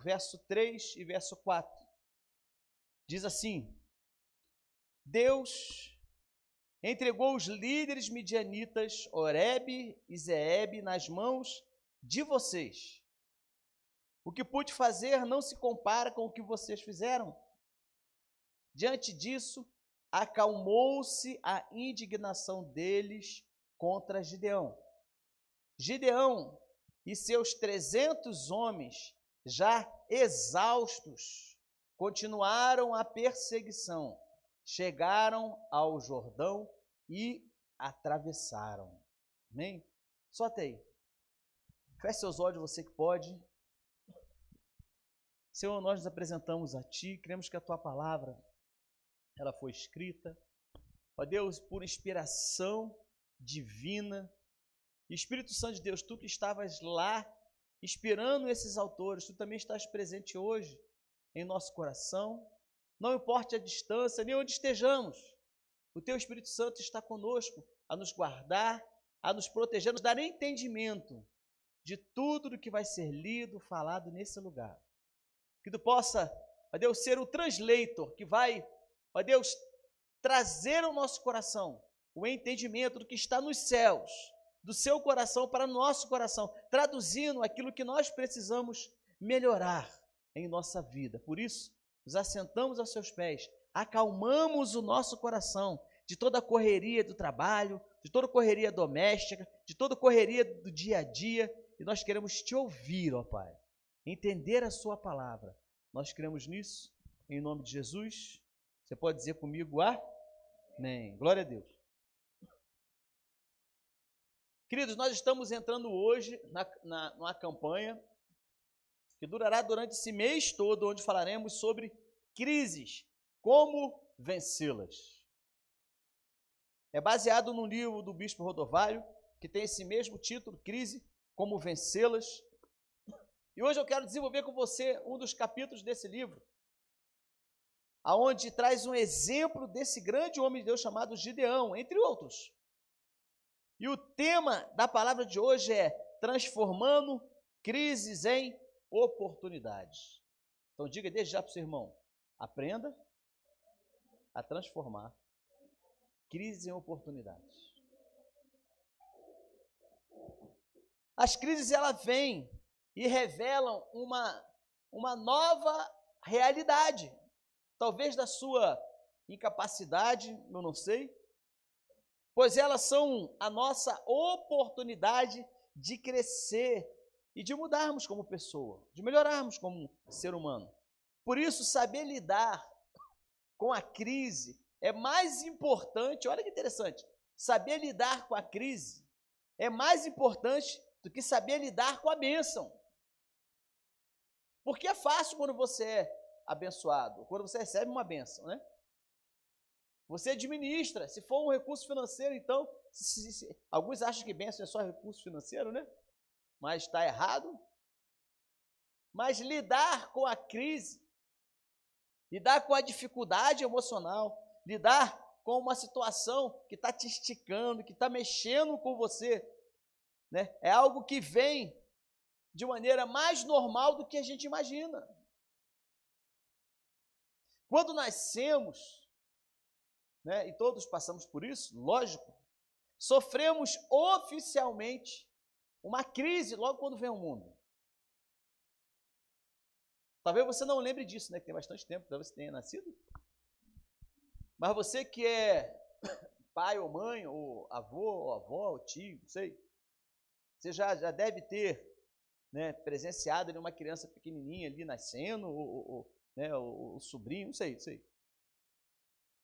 verso 3 e verso 4. Diz assim: Deus entregou os líderes midianitas, Oreb e Zeeb, nas mãos de vocês. O que pude fazer não se compara com o que vocês fizeram. Diante disso, acalmou-se a indignação deles contra Gideão. Gideão e seus 300 homens, já exaustos, continuaram a perseguição, chegaram ao Jordão e atravessaram. Amém? Só até aí. Feche seus olhos, você que pode. Senhor, nós nos apresentamos a Ti, cremos que a Tua palavra, ela foi escrita, ó Deus, por inspiração divina. Espírito Santo de Deus, Tu que estavas lá, inspirando esses autores, Tu também estás presente hoje em nosso coração. Não importa a distância, nem onde estejamos, o Teu Espírito Santo está conosco, a nos guardar, a nos proteger, a nos dar entendimento de tudo do que vai ser lido, falado nesse lugar. Que Tu possa, ó Deus, ser o translator que vai, ó Deus, trazer ao nosso coração o entendimento do que está nos céus, do Seu coração para o nosso coração, traduzindo aquilo que nós precisamos melhorar em nossa vida. Por isso, nos assentamos aos Seus pés, acalmamos o nosso coração de toda a correria do trabalho, de toda a correria doméstica, de toda a correria do dia a dia, e nós queremos Te ouvir, ó Pai, entender a Sua palavra. Nós cremos nisso, em nome de Jesus. Você pode dizer comigo, amém. Glória a Deus. Queridos, nós estamos entrando hoje numa campanha que durará durante esse mês todo, onde falaremos sobre crises, como vencê-las. É baseado no livro do Bispo Rodovalho, que tem esse mesmo título, Crise, como vencê-las. E hoje eu quero desenvolver com você um dos capítulos desse livro, aonde traz um exemplo desse grande homem de Deus chamado Gideão, entre outros. E o tema da palavra de hoje é transformando crises em oportunidades. Então diga desde já para o seu irmão, aprenda a transformar crises em oportunidades. As crises, elas vêm e revelam uma nova realidade, talvez da sua incapacidade, eu não sei, pois elas são a nossa oportunidade de crescer e de mudarmos como pessoa, de melhorarmos como ser humano. Por isso, saber lidar com a crise é mais importante, olha que interessante, saber lidar com a crise é mais importante do que saber lidar com a bênção. Porque é fácil quando você é abençoado, quando você recebe uma bênção, né? Você administra, se for um recurso financeiro, então, alguns acham que bênção é só recurso financeiro, né? Mas está errado. Mas lidar com a crise, lidar com a dificuldade emocional, lidar com uma situação que está te esticando, que está mexendo com você, né? É algo que vem de maneira mais normal do que a gente imagina. Quando nascemos, né, e todos passamos por isso, lógico, sofremos oficialmente uma crise logo quando vem ao mundo. Talvez você não lembre disso, né, que tem bastante tempo, talvez você tenha nascido. Mas você que é pai ou mãe, ou avô, ou avó, ou tio, não sei, você já deve ter, né, presenciado ali uma criança pequenininha ali nascendo, né, o sobrinho, não sei.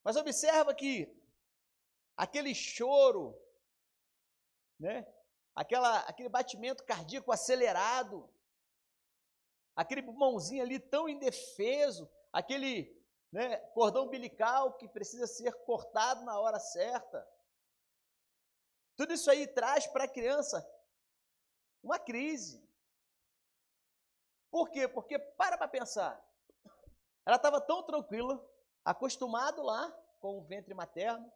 Mas observa que aquele choro, né, aquele batimento cardíaco acelerado, aquele pulmãozinho ali tão indefeso, aquele, né, cordão umbilical que precisa ser cortado na hora certa. Tudo isso aí traz para a criança uma crise. Por quê? Porque, para pensar, ela estava tão tranquila, acostumado lá com o ventre materno,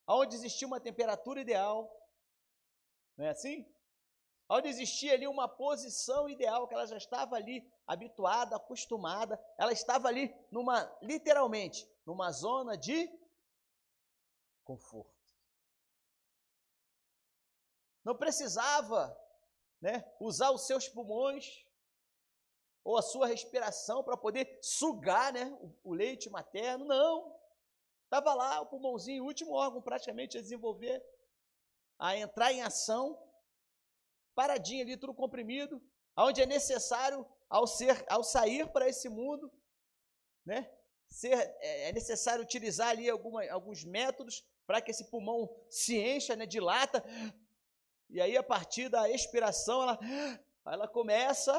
onde existia uma temperatura ideal, não é assim? onde existia ali uma posição ideal, que ela já estava ali habituada, acostumada, ela estava ali literalmente, numa zona de conforto. Não precisava, usar os seus pulmões ou a sua respiração para poder sugar, o leite materno, não. Estava lá o pulmãozinho, o último órgão praticamente a desenvolver, a entrar em ação, paradinho ali, tudo comprimido, onde é necessário, ao sair para esse mundo, é necessário utilizar ali alguns métodos para que esse pulmão se encha, dilata, e aí a partir da expiração ela começa,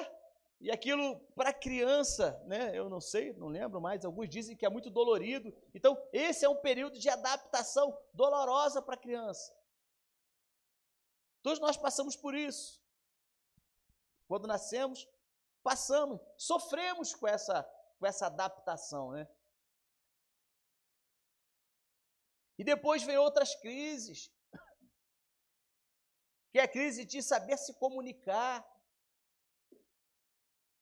e aquilo para a criança, eu não sei, não lembro mais, alguns dizem que é muito dolorido. Então esse é um período de adaptação dolorosa para a criança. Todos nós passamos por isso. Quando nascemos, sofremos com essa adaptação, E depois vem outras crises, que é a crise de saber se comunicar.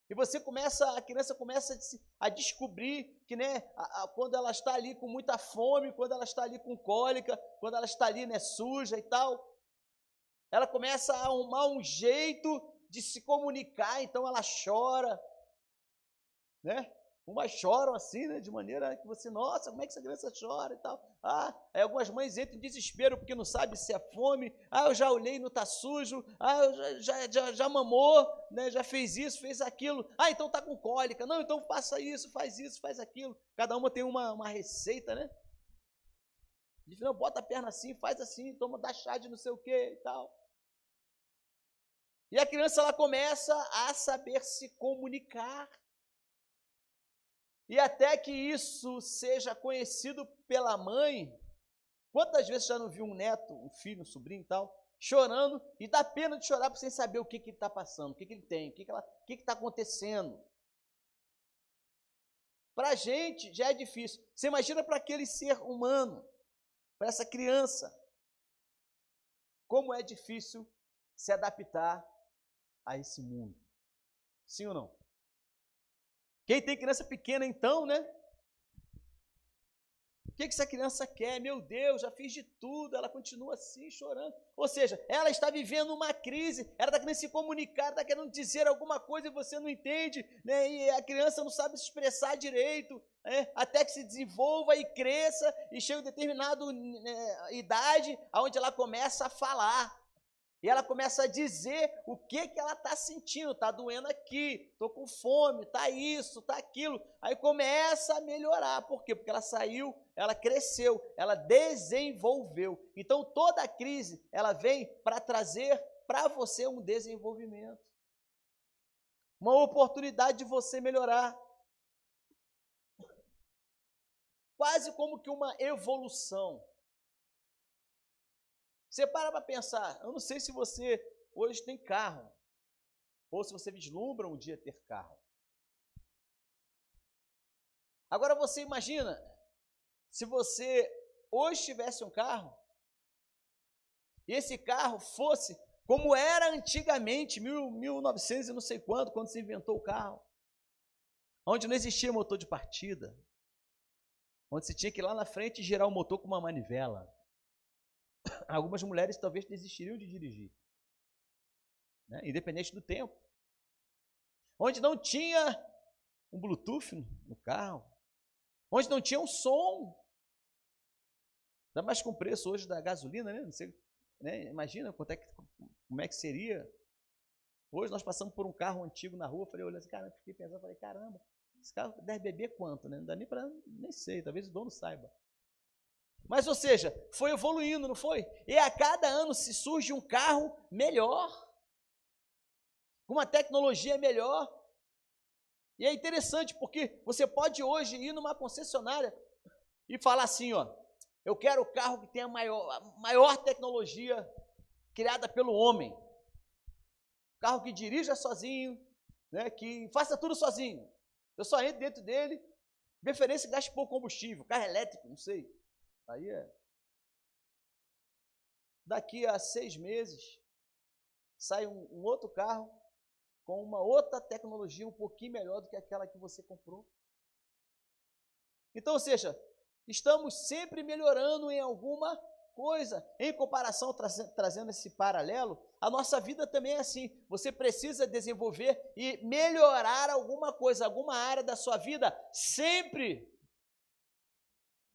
E a criança começa a descobrir que, quando ela está ali com muita fome, quando ela está ali com cólica, quando ela está ali, suja e tal, ela começa a arrumar um jeito de se comunicar, então ela chora, Umas choram assim, de maneira que você, nossa, como é que essa criança chora e tal. Aí algumas mães entram em desespero porque não sabe se é fome. Eu já olhei, não está sujo. Eu já mamou, já fez isso, fez aquilo. Então está com cólica. Não, então faça isso, faz aquilo. Cada uma tem uma receita, Diz, não, bota a perna assim, faz assim, dá chá de não sei o que e tal. E a criança, ela começa a saber se comunicar. E até que isso seja conhecido pela mãe, quantas vezes já não viu um neto, um filho, um sobrinho e tal, chorando, e dá pena de chorar sem saber o que ele está passando, o que ele tem, o que está acontecendo. Para a gente já é difícil. Você imagina para aquele ser humano, para essa criança, como é difícil se adaptar a esse mundo. Sim ou não? Quem tem criança pequena, então, O que essa criança quer? Meu Deus, já fiz de tudo, ela continua assim, chorando. Ou seja, ela está vivendo uma crise, ela está querendo se comunicar, está querendo dizer alguma coisa e você não entende, E a criança não sabe se expressar direito, até que se desenvolva e cresça e chegue a determinada idade, onde ela começa a falar. E ela começa a dizer o que ela está sentindo. Está doendo aqui, estou com fome, está isso, está aquilo. Aí começa a melhorar. Por quê? Porque ela saiu, ela cresceu, ela desenvolveu. Então toda crise, ela vem para trazer para você um desenvolvimento. Uma oportunidade de você melhorar. Quase como que uma evolução. Você para pensar, eu não sei se você hoje tem carro, ou se você vislumbra um dia ter carro. Agora você imagina, se você hoje tivesse um carro, e esse carro fosse como era antigamente, 1900 e não sei quanto, quando se inventou o carro, onde não existia motor de partida, onde você tinha que ir lá na frente e girar o motor com uma manivela. Algumas mulheres talvez desistiriam de dirigir, independente do tempo. Onde não tinha um Bluetooth no carro, onde não tinha um som, ainda mais com o preço hoje da gasolina, Não sei, imagina como é que seria. Hoje nós passamos por um carro antigo na rua, falei, olhando assim, caramba, fiquei pensando, caramba, esse carro deve beber quanto, Não dá nem sei, talvez o dono saiba. Mas, ou seja, foi evoluindo, não foi? E a cada ano se surge um carro melhor, com uma tecnologia melhor. E é interessante porque você pode hoje ir numa concessionária e falar assim, eu quero o carro que tenha a maior tecnologia criada pelo homem. Carro que dirija sozinho, que faça tudo sozinho. Eu só entro dentro dele, de preferência gaste pouco combustível, carro elétrico, não sei. Aí daqui a 6 meses, sai um outro carro com uma outra tecnologia um pouquinho melhor do que aquela que você comprou. Então, ou seja, estamos sempre melhorando em alguma coisa. Em comparação, trazendo esse paralelo, a nossa vida também é assim. Você precisa desenvolver e melhorar alguma coisa, alguma área da sua vida, sempre.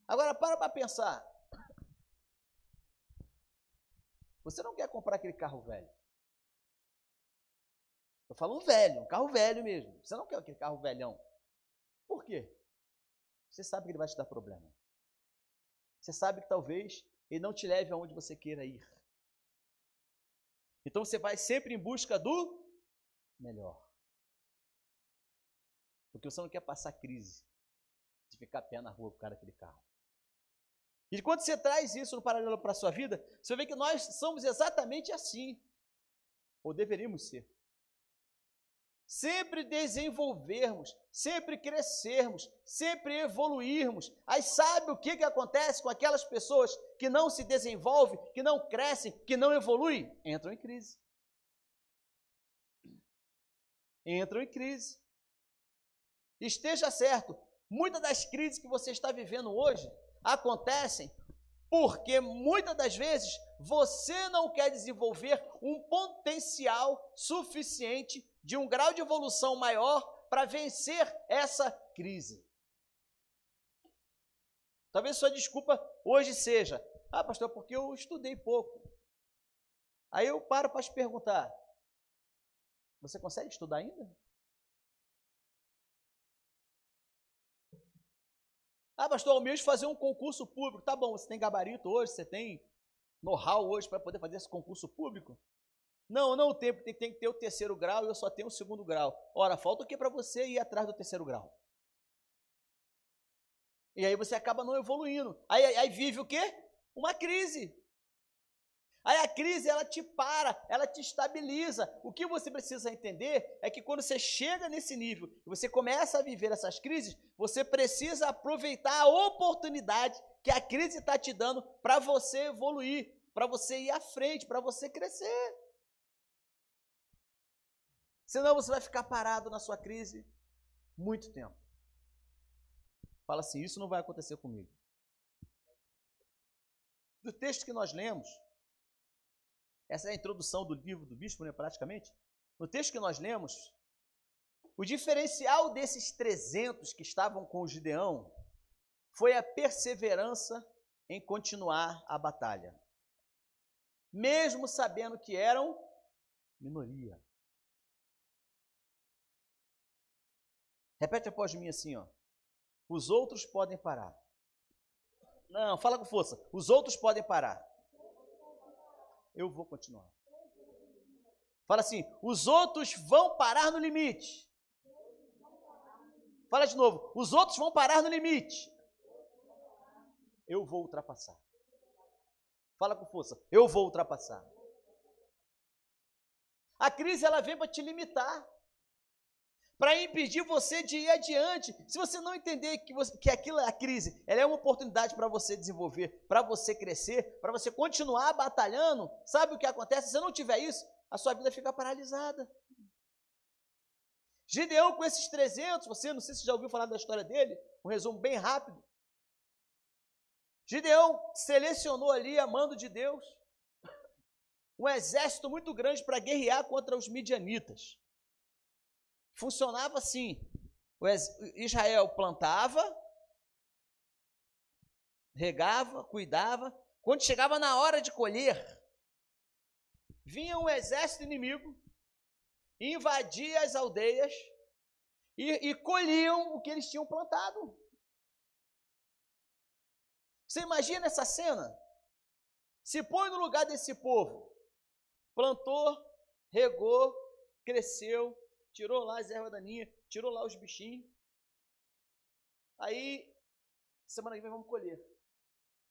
Agora, para pensar. Você não quer comprar aquele carro velho. Eu falo um carro velho mesmo. Você não quer aquele carro velhão. Por quê? Você sabe que ele vai te dar problema. Você sabe que talvez ele não te leve aonde você queira ir. Então você vai sempre em busca do melhor. Porque você não quer passar crise de ficar a pé na rua com o cara daquele carro. E quando você traz isso no paralelo para a sua vida, você vê que nós somos exatamente assim. Ou deveríamos ser. Sempre desenvolvermos, sempre crescermos, sempre evoluirmos. Aí sabe o que acontece com aquelas pessoas que não se desenvolvem, que não crescem, que não evoluem? Entram em crise. Entram em crise. Esteja certo, muitas das crises que você está vivendo hoje acontecem porque muitas das vezes você não quer desenvolver um potencial suficiente de um grau de evolução maior para vencer essa crise. Talvez sua desculpa hoje seja: pastor, porque eu estudei pouco. Aí eu paro para te perguntar: você consegue estudar ainda? Pastor, ao menos fazer um concurso público. Tá bom, você tem gabarito hoje, você tem know-how hoje para poder fazer esse concurso público? Não tem, porque tem que ter o 3º grau e eu só tenho o 2º grau. Ora, falta o que para você ir atrás do 3º grau? E aí você acaba não evoluindo. Aí vive o quê? Uma crise. Aí a crise, ela te para, ela te estabiliza. O que você precisa entender é que quando você chega nesse nível e você começa a viver essas crises, você precisa aproveitar a oportunidade que a crise está te dando para você evoluir, para você ir à frente, para você crescer. Senão você vai ficar parado na sua crise muito tempo. Fala assim: isso não vai acontecer comigo. Do texto que nós lemos, essa é a introdução do livro do bispo, né, praticamente. No texto que nós lemos, o diferencial desses 300 que estavam com o Gideão foi a perseverança em continuar a batalha, mesmo sabendo que eram minoria. Repete após mim assim, ó: os outros podem parar. Não, fala com força. Os outros podem parar. Eu vou continuar. Fala assim: os outros vão parar no limite. Fala de novo: os outros vão parar no limite. Eu vou ultrapassar. Fala com força: eu vou ultrapassar. A crise, ela vem para te limitar, para impedir você de ir adiante. Se você não entender que aquilo é a crise, ela é uma oportunidade para você desenvolver, para você crescer, para você continuar batalhando, sabe o que acontece? Se você não tiver isso, a sua vida fica paralisada. Gideão, com esses 300, você, não sei se já ouviu falar da história dele, um resumo bem rápido. Gideão selecionou ali, a mando de Deus, um exército muito grande para guerrear contra os midianitas. Funcionava assim: Israel plantava, regava, cuidava. Quando chegava na hora de colher, vinha um exército inimigo, invadia as aldeias e colhiam o que eles tinham plantado. Você imagina essa cena? Se põe no lugar desse povo. Plantou, regou, cresceu, tirou lá as ervas daninhas, tirou lá os bichinhos. Aí, semana que vem vamos colher.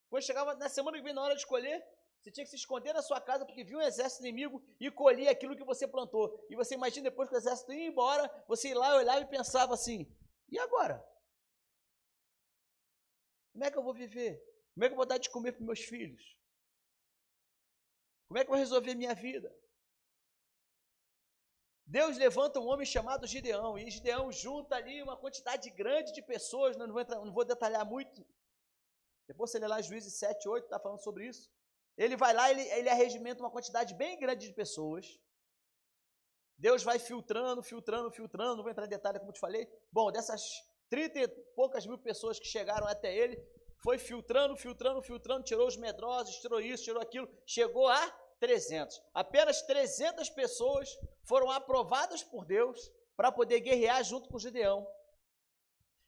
Quando chegava na semana que vem, na hora de colher, você tinha que se esconder na sua casa porque viu um exército inimigo e colher aquilo que você plantou. E você imagina, depois que o exército ia embora, você ia lá, olhava e pensava assim: e agora? Como é que eu vou viver? Como é que eu vou dar de comer para meus filhos? Como é que eu vou resolver minha vida? Deus levanta um homem chamado Gideão, e Gideão junta ali uma quantidade grande de pessoas, não vou detalhar muito. Depois você lê lá Juízes 7, 8, está falando sobre isso. Ele vai lá, ele arregimenta uma quantidade bem grande de pessoas. Deus vai filtrando, não vou entrar em detalhe como te falei. Bom, dessas 30 e poucas mil pessoas que chegaram até ele, foi filtrando, tirou os medrosos, tirou isso, tirou aquilo, chegou a 300. Apenas 300 pessoas foram aprovadas por Deus para poder guerrear junto com Gideão.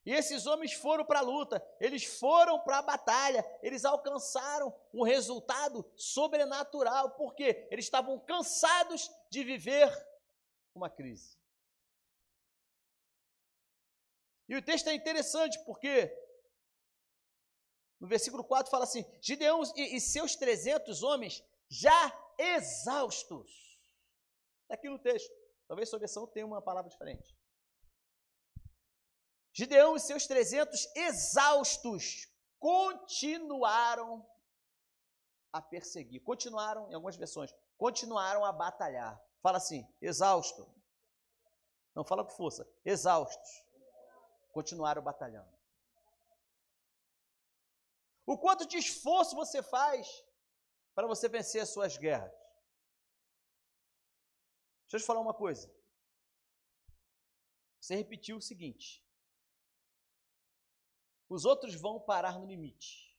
E esses homens foram para a luta, eles foram para a batalha, eles alcançaram um resultado sobrenatural, porque eles estavam cansados de viver uma crise. E o texto é interessante porque no versículo 4 fala assim: Gideão e seus 300 homens já exaustos. Está aqui no texto, talvez sua versão tenha uma palavra diferente. Gideão e seus 300 exaustos continuaram a perseguir, continuaram, em algumas versões, continuaram a batalhar. Fala assim, exausto. Não fala com força, exaustos. Continuaram batalhando. O quanto de esforço você faz para você vencer as suas guerras? Deixa eu te falar uma coisa. Você repetiu o seguinte: os outros vão parar no limite.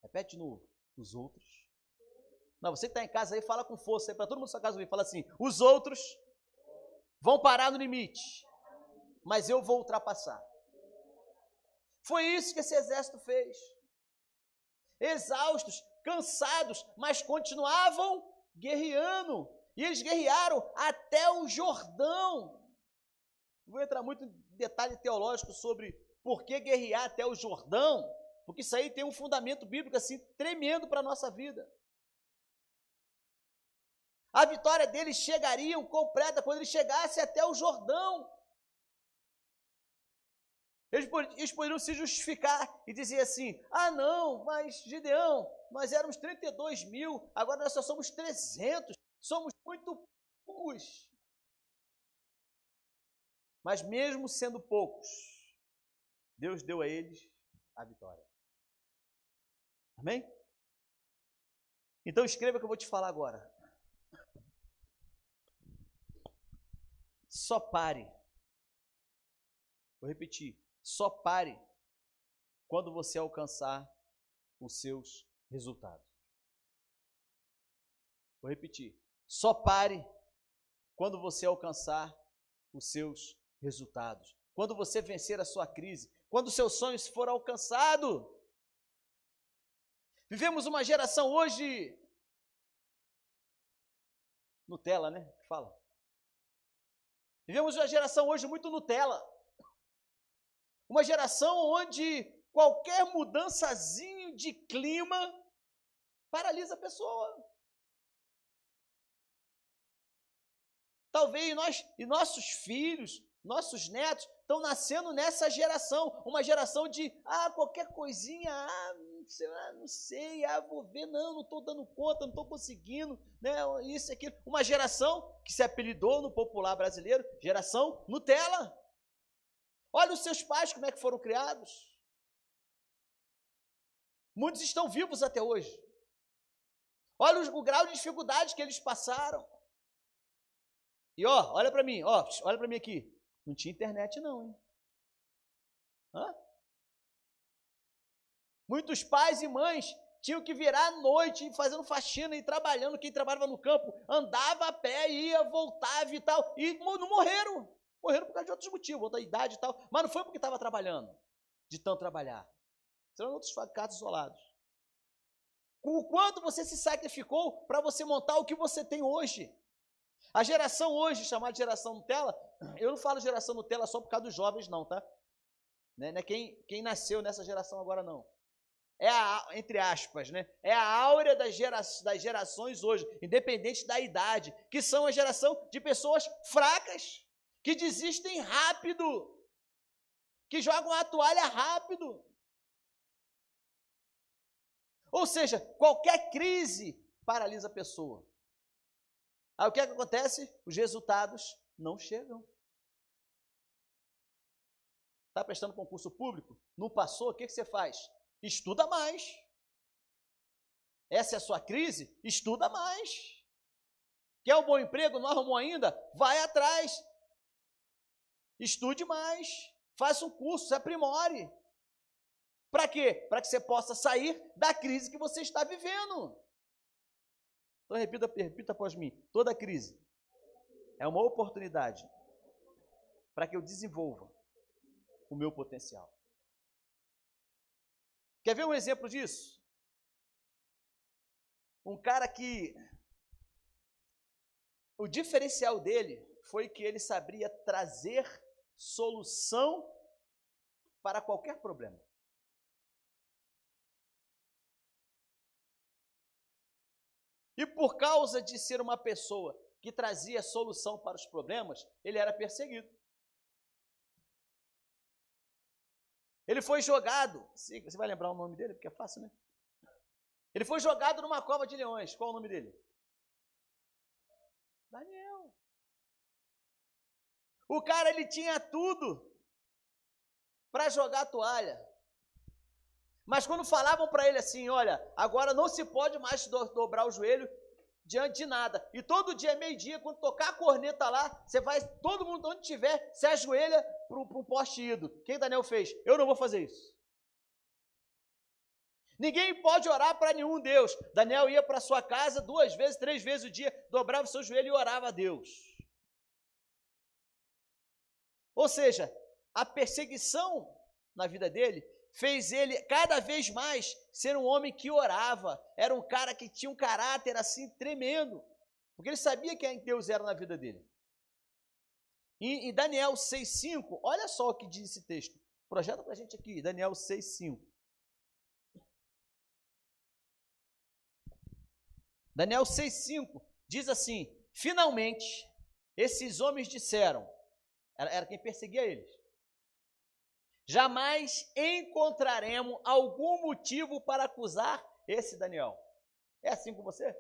Repete de novo. Os outros. Não, você que está em casa aí, fala com força aí, para todo mundo da sua casa ouvir. Fala assim, os outros vão parar no limite, mas eu vou ultrapassar. Foi isso que esse exército fez. Exaustos, cansados, mas continuavam guerreando. E eles guerrearam até o Jordão. Não vou entrar muito em detalhe teológico sobre por que guerrear até o Jordão, porque isso aí tem um fundamento bíblico assim tremendo para a nossa vida. A vitória deles chegaria completa quando eles chegassem até o Jordão. Eles poderiam se justificar e dizer assim, ah não, mas Gideão, nós éramos 32 mil, agora nós só somos 300, somos muito poucos. Mas mesmo sendo poucos, Deus deu a eles a vitória. Amém? Então escreva o que eu vou te falar agora. Só pare. Vou repetir. Só pare quando você alcançar os seus resultados. Vou repetir. Só pare quando você alcançar os seus resultados. Quando você vencer a sua crise. Quando os seus sonhos forem alcançados. Vivemos uma geração hoje Nutella, né? Fala. Vivemos uma geração hoje muito Nutella. Uma geração onde qualquer mudançazinho de clima paralisa a pessoa. Talvez nós e nossos filhos, nossos netos, estão nascendo nessa geração. Uma geração de, qualquer coisinha, não sei, vou ver, não estou dando conta, não estou conseguindo, né, isso, aquilo. Uma geração que se apelidou no popular brasileiro, geração Nutella. Olha os seus pais, como é que foram criados. Muitos estão vivos até hoje. Olha o grau de dificuldade que eles passaram. E olha para mim, olha para mim aqui. Não tinha internet não, hein? Muitos pais e mães tinham que virar à noite, fazendo faxina e trabalhando. Quem trabalhava no campo andava a pé, ia, voltava e tal. E não morreram. Morreram por causa de outros motivos, outra idade e tal. Mas não foi porque estava trabalhando, de tanto trabalhar. Serão outros casos isolados. O quanto você se sacrificou para você montar o que você tem hoje. A geração hoje, chamada de geração Nutella, eu não falo geração Nutella só por causa dos jovens não, tá? Não é quem nasceu nessa geração agora não. É entre aspas, né? É a áurea das gerações hoje, independente da idade, que são a geração de pessoas fracas, que desistem rápido, que jogam a toalha rápido. Ou seja, qualquer crise paralisa a pessoa. Aí o que é que acontece? Os resultados não chegam. Está prestando concurso público? Não passou? O que você faz? Estuda mais. Essa é a sua crise? Estuda mais. Quer um bom emprego? Não arrumou ainda? Vai atrás. Estude mais. Faça um curso, se aprimore. Para quê? Para que você possa sair da crise que você está vivendo. Então repita após mim. Toda crise é uma oportunidade para que eu desenvolva o meu potencial. Quer ver um exemplo disso? Um cara que o diferencial dele foi que ele sabia trazer solução para qualquer problema. E por causa de ser uma pessoa que trazia solução para os problemas, ele era perseguido. Ele foi jogado, você vai lembrar o nome dele, porque é fácil, né? Ele foi jogado numa cova de leões. Qual o nome dele? Daniel. O cara, ele tinha tudo para jogar a toalha. Mas quando falavam para ele assim, olha, agora não se pode mais dobrar o joelho diante de nada. E todo dia, meio-dia, quando tocar a corneta lá, você vai, todo mundo onde estiver, se ajoelha para o poste ido. O que Daniel fez? Eu não vou fazer isso. Ninguém pode orar para nenhum Deus. Daniel ia para sua casa 2 vezes, 3 vezes o dia, dobrava o seu joelho e orava a Deus. Ou seja, a perseguição na vida dele fez ele cada vez mais ser um homem que orava. Era um cara que tinha um caráter assim tremendo, porque ele sabia quem Deus era na vida dele. E em Daniel 6,5, olha só o que diz esse texto. Projeta para a gente aqui, Daniel 6,5. Daniel 6,5 diz assim: finalmente, esses homens disseram, era quem perseguia eles, jamais encontraremos algum motivo para acusar esse Daniel. É assim com você?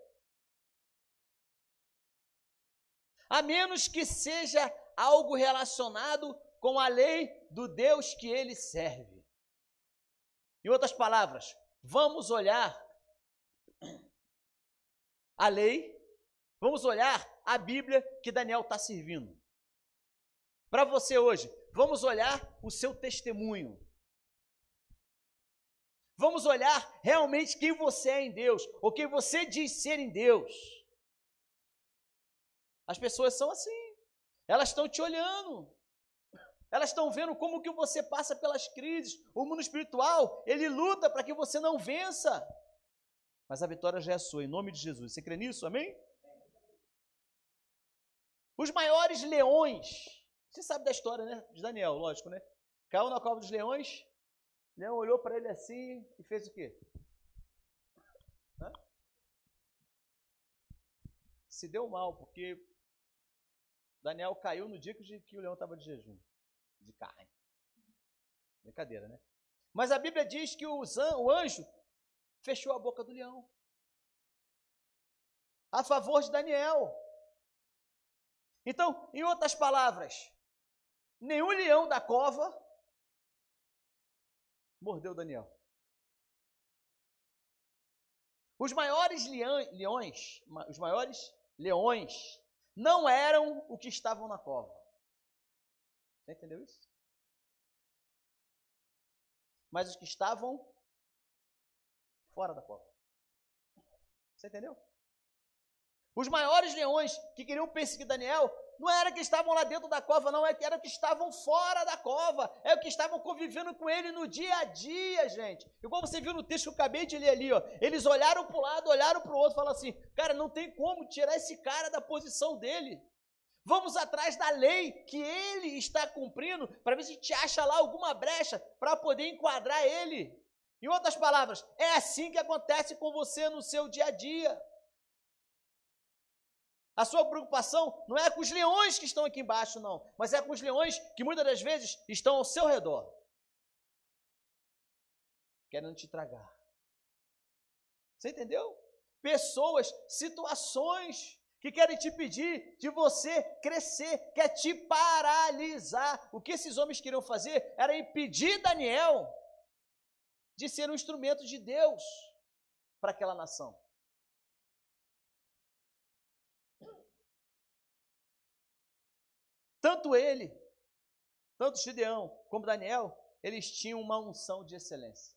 A menos que seja algo relacionado com a lei do Deus que ele serve. Em outras palavras, vamos olhar a lei, vamos olhar a Bíblia que Daniel está servindo. Para você hoje, vamos olhar o seu testemunho. Vamos olhar realmente quem você é em Deus, ou quem você diz ser em Deus. As pessoas são assim, elas estão te olhando, elas estão vendo como que você passa pelas crises. O mundo espiritual, ele luta para que você não vença, mas a vitória já é sua, em nome de Jesus. Você crê nisso? Amém? Os maiores leões, você sabe da história, né? De Daniel, lógico, né? Caiu na cova dos leões, o leão olhou para ele assim e fez o quê? Se deu mal, porque Daniel caiu no dia que o leão estava de jejum, de carne. Brincadeira, né? Mas a Bíblia diz que o anjo fechou a boca do leão a favor de Daniel. Então, em outras palavras, nenhum leão da cova mordeu Daniel. Os maiores leões não eram o que estavam na cova. Você entendeu isso? Mas os que estavam fora da cova. Você entendeu? Os maiores leões que queriam perseguir Daniel não era que estavam lá dentro da cova, não, era que estavam fora da cova, é o que estavam convivendo com ele no dia a dia, gente. Igual você viu no texto que eu acabei de ler ali, ó, eles olharam para o lado, olharam para o outro, falaram assim, cara, não tem como tirar esse cara da posição dele. Vamos atrás da lei que ele está cumprindo, para ver se a gente acha lá alguma brecha para poder enquadrar ele. Em outras palavras, é assim que acontece com você no seu dia a dia. A sua preocupação não é com os leões que estão aqui embaixo, não, mas é com os leões que muitas das vezes estão ao seu redor, querendo te tragar. Você entendeu? Pessoas, situações que querem te impedir de você crescer, quer te paralisar. O que esses homens queriam fazer era impedir Daniel de ser um instrumento de Deus para aquela nação. Tanto ele, tanto Gideão como Daniel, eles tinham uma unção de excelência.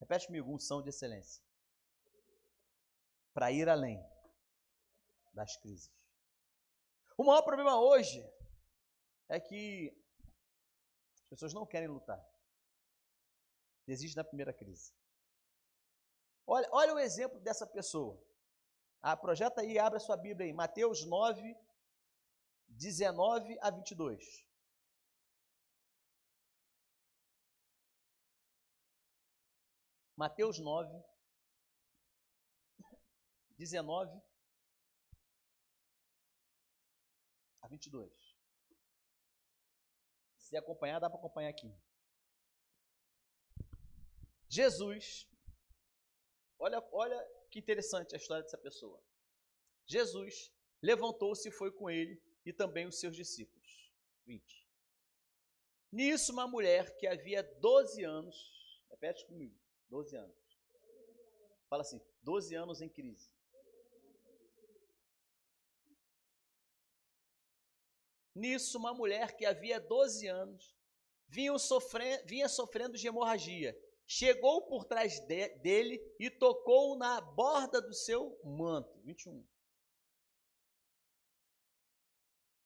Repete comigo, unção de excelência. Para ir além das crises. O maior problema hoje é que as pessoas não querem lutar. Desiste na primeira crise. Olha o exemplo dessa pessoa. Projeta aí, abre a sua Bíblia aí, Mateus 9, 19 a 22. Mateus 9, 19 a 22. Se acompanhar, dá para acompanhar aqui. Jesus, olha que interessante a história dessa pessoa. Jesus levantou-se e foi com ele e também os seus discípulos. 20. Nisso, uma mulher que havia 12 anos, repete comigo, 12 anos. Fala assim, 12 anos em crise. Nisso, uma mulher que havia 12 anos vinha sofrendo de hemorragia. Chegou por trás dele e tocou na borda do seu manto. 21.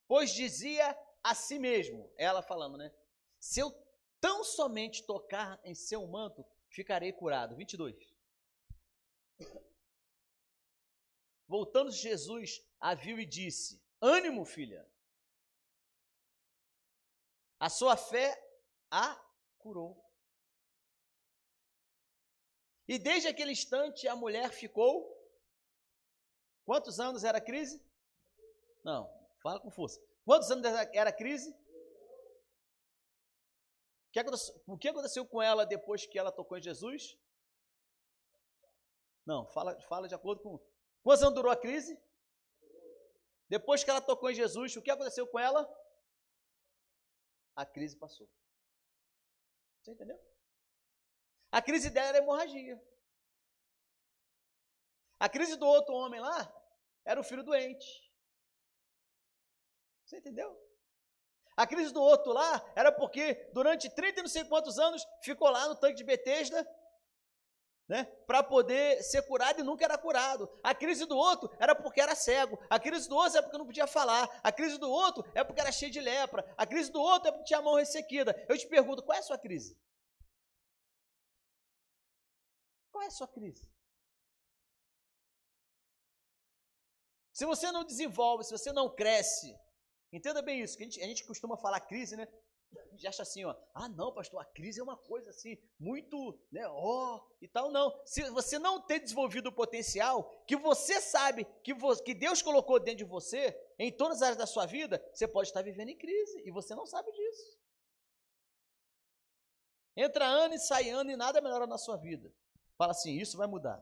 Pois dizia a si mesmo, ela falando, né? Se eu tão somente tocar em seu manto, ficarei curado. 22. Voltando Jesus, a viu e disse, ânimo, filha. A sua fé a curou. E desde aquele instante a mulher ficou... Quantos anos era a crise? Não, fala com força. Quantos anos era a crise? O que aconteceu com ela depois que ela tocou em Jesus? Não, fala de acordo com... Quantos anos durou a crise? Depois que ela tocou em Jesus, o que aconteceu com ela? A crise passou. Você entendeu? A crise dela era hemorragia. A crise do outro homem lá era o filho doente. Você entendeu? A crise do outro lá era porque durante 30 e não sei quantos anos ficou lá no tanque de Betesda, né, para poder ser curado e nunca era curado. A crise do outro era porque era cego. A crise do outro é porque não podia falar. A crise do outro é porque era cheio de lepra. A crise do outro é porque tinha a mão ressequida. Eu te pergunto, qual é a sua crise? Qual é a sua crise? Se você não desenvolve, se você não cresce, entenda bem isso, que a gente costuma falar crise, né? A gente acha assim, ó, não, pastor, a crise é uma coisa assim, muito, né, e tal, não. Se você não ter desenvolvido o potencial, que você sabe que Deus colocou dentro de você, em todas as áreas da sua vida, você pode estar vivendo em crise, e você não sabe disso. Entra ano e sai ano e nada melhora na sua vida. Fala assim, isso vai mudar.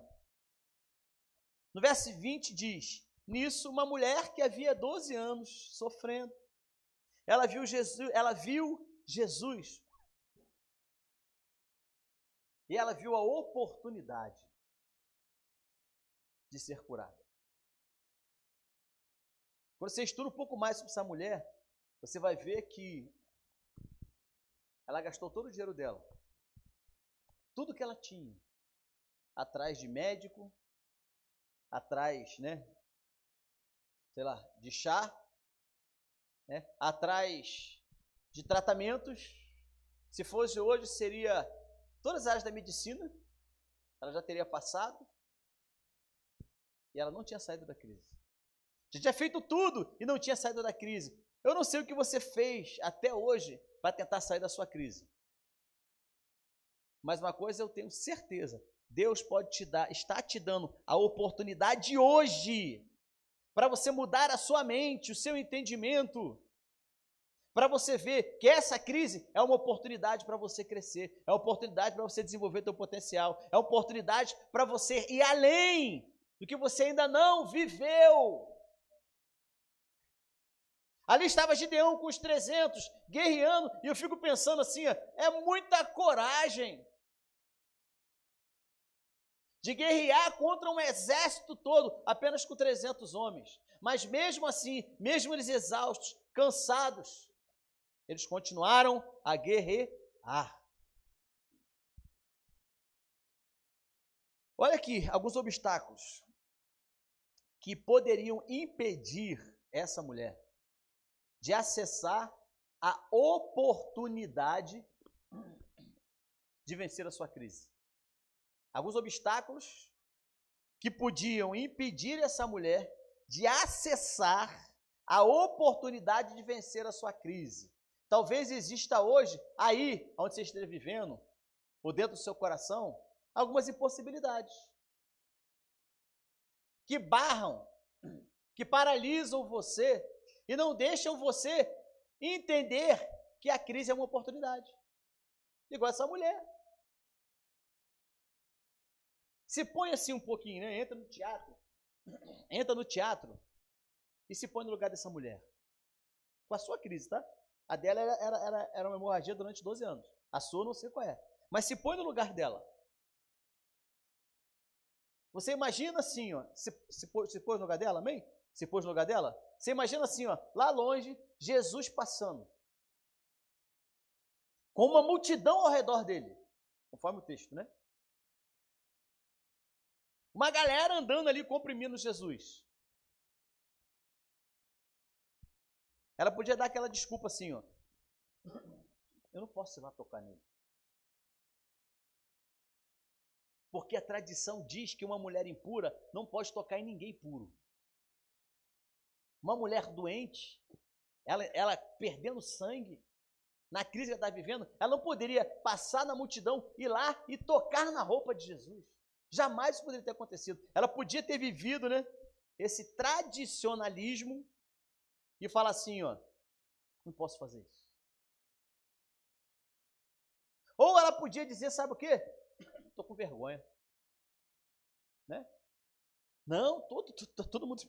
No verso 20 diz, nisso uma mulher que havia 12 anos sofrendo, ela viu Jesus e ela viu a oportunidade de ser curada. Quando você estuda um pouco mais sobre essa mulher, você vai ver que ela gastou todo o dinheiro dela, tudo que ela tinha, atrás de médico, atrás, né, sei lá, de chá, né, atrás de tratamentos. Se fosse hoje, seria todas as áreas da medicina, ela já teria passado, e ela não tinha saído da crise. Já tinha feito tudo e não tinha saído da crise. Eu não sei o que você fez até hoje para tentar sair da sua crise. Mas uma coisa eu tenho certeza, Deus está te dando a oportunidade hoje para você mudar a sua mente, o seu entendimento, para você ver que essa crise é uma oportunidade para você crescer, é uma oportunidade para você desenvolver seu potencial, é uma oportunidade para você ir além do que você ainda não viveu. Ali estava Gideão com os 300, guerreando, e eu fico pensando assim, ó, é muita coragem de guerrear contra um exército todo, apenas com 300 homens. Mas mesmo assim, mesmo eles exaustos, cansados, eles continuaram a guerrear. Olha aqui alguns obstáculos que poderiam impedir essa mulher de acessar a oportunidade de vencer a sua crise. Alguns obstáculos que podiam impedir essa mulher de acessar a oportunidade de vencer a sua crise. Talvez exista hoje, aí, onde você esteja vivendo, ou dentro do seu coração, algumas impossibilidades que barram, que paralisam você e não deixam você entender que a crise é uma oportunidade. Igual essa mulher. Se põe assim um pouquinho, né? Entra no teatro e se põe no lugar dessa mulher. Com a sua crise, tá? A dela era uma hemorragia durante 12 anos. A sua não sei qual é. Mas se põe no lugar dela. Você imagina assim, ó, se pôs no lugar dela, amém? Se pôs no lugar dela? Você imagina assim, ó, lá longe, Jesus passando. Com uma multidão ao redor dele. Conforme o texto, né? Uma galera andando ali comprimindo Jesus. Ela podia dar aquela desculpa assim, ó. Eu não posso ir lá tocar nele. Porque a tradição diz que uma mulher impura não pode tocar em ninguém puro. Uma mulher doente, ela perdendo sangue, na crise que ela está vivendo, ela não poderia passar na multidão, ir lá e tocar na roupa de Jesus. Jamais isso poderia ter acontecido. Ela podia ter vivido, né, esse tradicionalismo e falar assim, ó, não posso fazer isso. Ou ela podia dizer, sabe o quê? Estou com vergonha. Né? Não, todo mundo...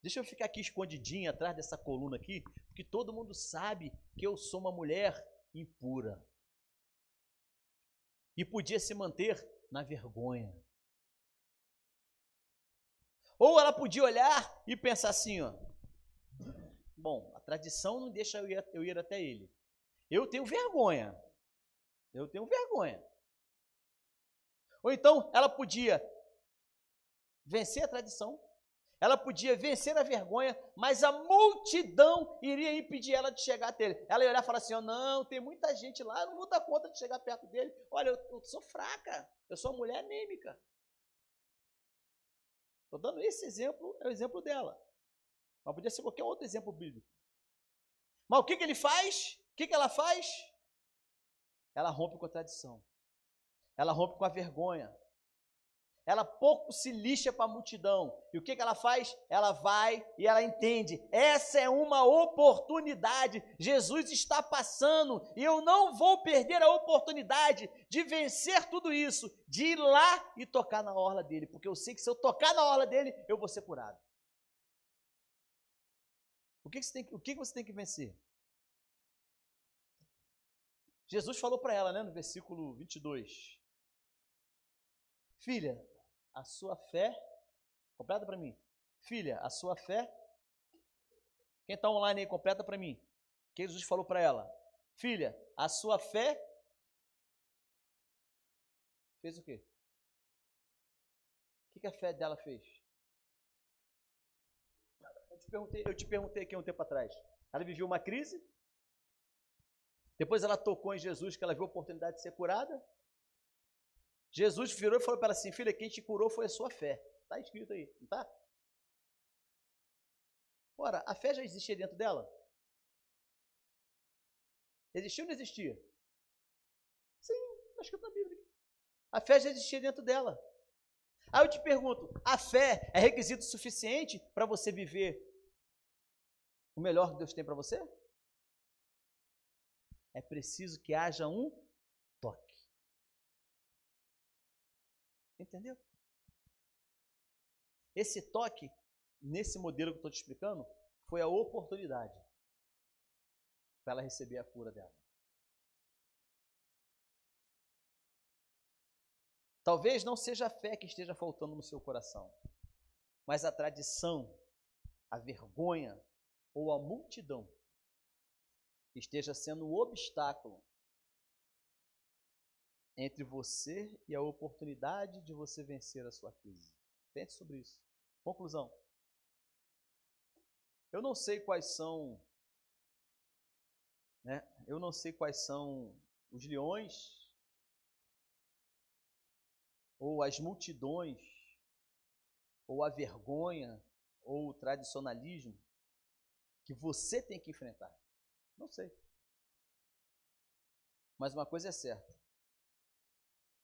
Deixa eu ficar aqui escondidinho atrás dessa coluna aqui, porque todo mundo sabe que eu sou uma mulher impura. E podia se manter na vergonha. Ou ela podia olhar e pensar assim, ó, bom, a tradição não deixa eu ir até ele. Eu tenho vergonha. Ou então ela podia vencer a tradição, ela podia vencer a vergonha, mas a multidão iria impedir ela de chegar até ele. Ela ia olhar e falar assim, oh, não, tem muita gente lá, eu não vou dar conta de chegar perto dele. Olha, eu sou fraca, eu sou uma mulher anêmica. Estou dando esse exemplo, é o exemplo dela. Mas podia ser qualquer outro exemplo bíblico. Mas o que ele faz? O que ela faz? Ela rompe com a tradição. Ela rompe com a vergonha. Ela pouco se lixa para a multidão. E o que ela faz? Ela vai e ela entende. Essa é uma oportunidade. Jesus está passando e eu não vou perder a oportunidade de vencer tudo isso, de ir lá e tocar na orla dele, porque eu sei que se eu tocar na orla dele, eu vou ser curado. O que você tem que vencer? Jesus falou para ela, né, no versículo 22. Filha, a sua fé, completa para mim. Filha, a sua fé, quem está online aí, completa para mim. O que Jesus falou para ela? Filha, a sua fé fez o quê? O que a fé dela fez? Eu te perguntei aqui um tempo atrás. Ela viveu uma crise, depois ela tocou em Jesus, que ela viu a oportunidade de ser curada. Jesus virou e falou para ela assim, filha, quem te curou foi a sua fé. Está escrito aí, não está? Ora, a fé já existia dentro dela? Existia ou não existia? Sim, está escrito na Bíblia. A fé já existia dentro dela. Aí eu te pergunto, a fé é requisito suficiente para você viver o melhor que Deus tem para você? É preciso que haja um toque. Entendeu? Esse toque, nesse modelo que eu estou te explicando, foi a oportunidade para ela receber a cura dela. Talvez não seja a fé que esteja faltando no seu coração, mas a tradição, a vergonha ou a multidão que esteja sendo um obstáculo entre você e a oportunidade de você vencer a sua crise. Pense sobre isso. Conclusão. Eu não sei quais são, os leões ou as multidões ou a vergonha ou o tradicionalismo que você tem que enfrentar. Não sei. Mas uma coisa é certa.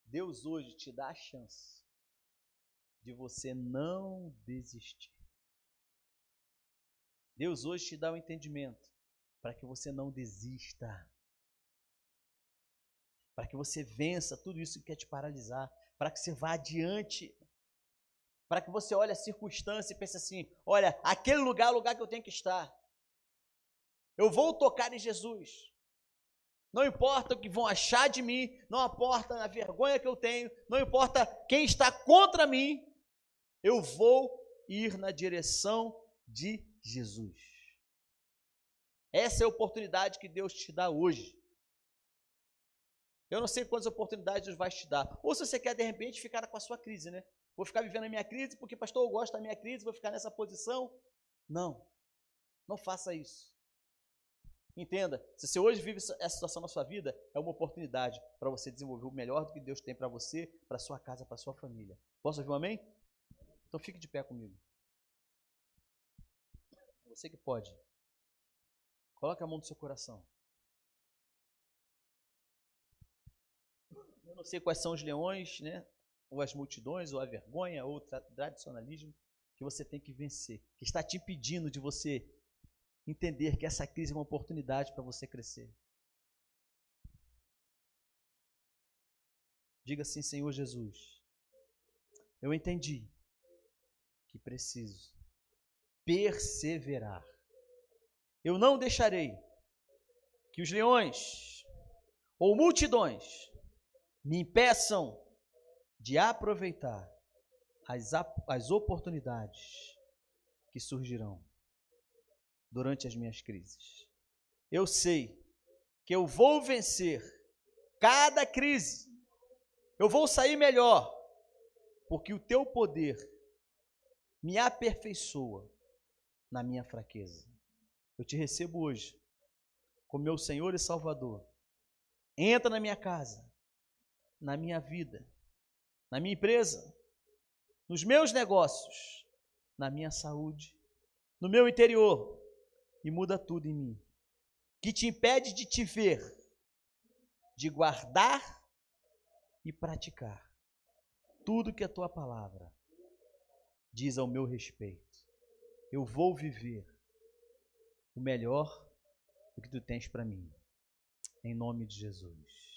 Deus hoje te dá a chance de você não desistir. Deus hoje te dá o entendimento para que você não desista. Para que você vença tudo isso que quer te paralisar. Para que você vá adiante. Para que você olhe a circunstância e pense assim, olha, aquele lugar é o lugar que eu tenho que estar. Eu vou tocar em Jesus. Não importa o que vão achar de mim, não importa a vergonha que eu tenho, não importa quem está contra mim, eu vou ir na direção de Jesus. Essa é a oportunidade que Deus te dá hoje. Eu não sei quantas oportunidades Deus vai te dar. Ou se você quer, de repente, ficar com a sua crise, né? Vou ficar vivendo a minha crise porque, pastor, eu gosto da minha crise, vou ficar nessa posição. Não, não faça isso. Entenda, se você hoje vive essa situação na sua vida, é uma oportunidade para você desenvolver o melhor do que Deus tem para você, para sua casa, para sua família. Posso ouvir um amém? Então fique de pé comigo. Você que pode. Coloque a mão no seu coração. Eu não sei quais são os leões, né? Ou as multidões, ou a vergonha, ou o tradicionalismo que você tem que vencer, que está te impedindo de você entender que essa crise é uma oportunidade para você crescer. Diga assim, Senhor Jesus, eu entendi que preciso perseverar. Eu não deixarei que os leões ou multidões me impeçam de aproveitar as oportunidades que surgirão durante as minhas crises. Eu sei que eu vou vencer cada crise. Eu vou sair melhor, porque o teu poder me aperfeiçoa na minha fraqueza. Eu te recebo hoje como meu Senhor e Salvador. Entra na minha casa, na minha vida, na minha empresa, nos meus negócios, na minha saúde, no meu interior, e muda tudo em mim, que te impede de te ver, de guardar e praticar tudo que a tua palavra diz ao meu respeito. Eu vou viver o melhor do que tu tens para mim, em nome de Jesus.